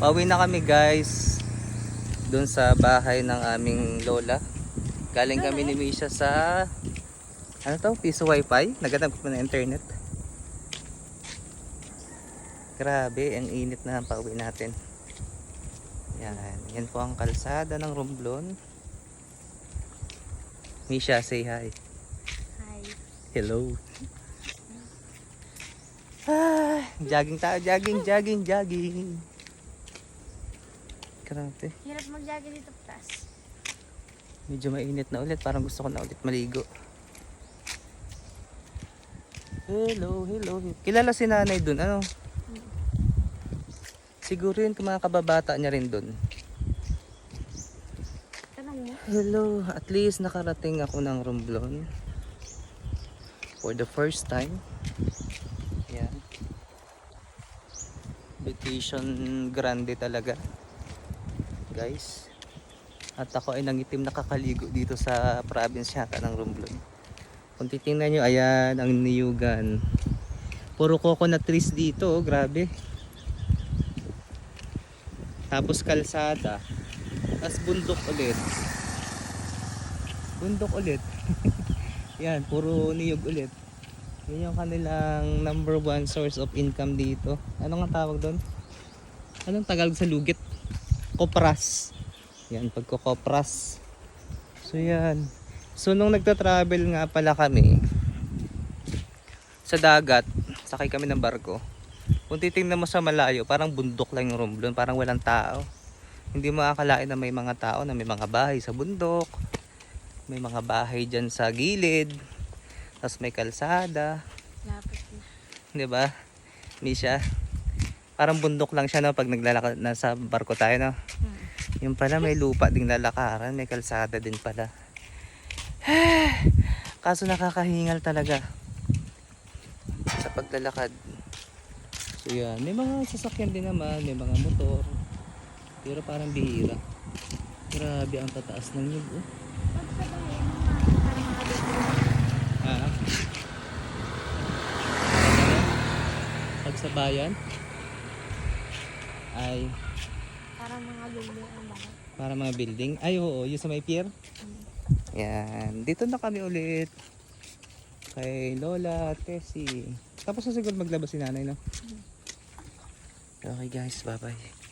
Pauwi na kami guys. Doon sa bahay ng aming lola. Galing kami ni Misha sa ano to? Piso Wi-Fi. Naghanap ko ng internet. Grabe, ang init na ang pauwi natin. Yan. Yan po ang kalsada ng Romblon. Misha, say hi. Hi. Hello. Jogging tayo, jogging. Grabe. Hirap mag-jogging dito, plus. Medyo mainit na ulit. Parang gusto ko na ulit maligo. Hello. Kilala si nanay dun, ano? Siguro yun kung mga kababata niya rin dun. Tanong mo. Hello, at least nakarating ako ng Romblon. For the first time. Yan. Vacation grande talaga. Guys. At ako ay nangitim nakakaligo dito sa province yata ng Romblon. Kung titingnan nyo, ayan ang niyugan. Puro coconut trees dito, oh, grabe. Tapos kalsada. Tapos bundok ulit. Yan, puro niyog ulit. Yan yung kanilang number one source of income dito. Ano nga tawag doon? Anong Tagalog sa lugit? Kopras. Yan, pagkokopras. So yan. So nung nagta-travel nga pala kami sa dagat, sakay kami ng barko. Kung titingnan mo sa malayo, parang bundok lang yung Romblon, parang walang tao. Hindi mo akalain na may mga tao, na may mga bahay sa bundok, may mga bahay dyan sa gilid, tapos may kalsada. Lapit na. 'Di ba? Misha, parang bundok lang siya no pag naglalakad nasa barko tayo no. Yung pala may lupa ding lalakaran, may kalsada din pala. Kaso nakakahingal talaga sa paglalakad. So yan, may mga sasakyan din naman, may mga motor. Pero parang bihira. Grabe ang tataas ng nyug oh. Pag sa bayan ay Parang mga building ang bahay. para mga building. Ay oo, yung sa may pier. Yan, dito na kami ulit. Kay Lola, Tessie. Tapos na siguro maglabas si nanay no. Okay guys, bye bye.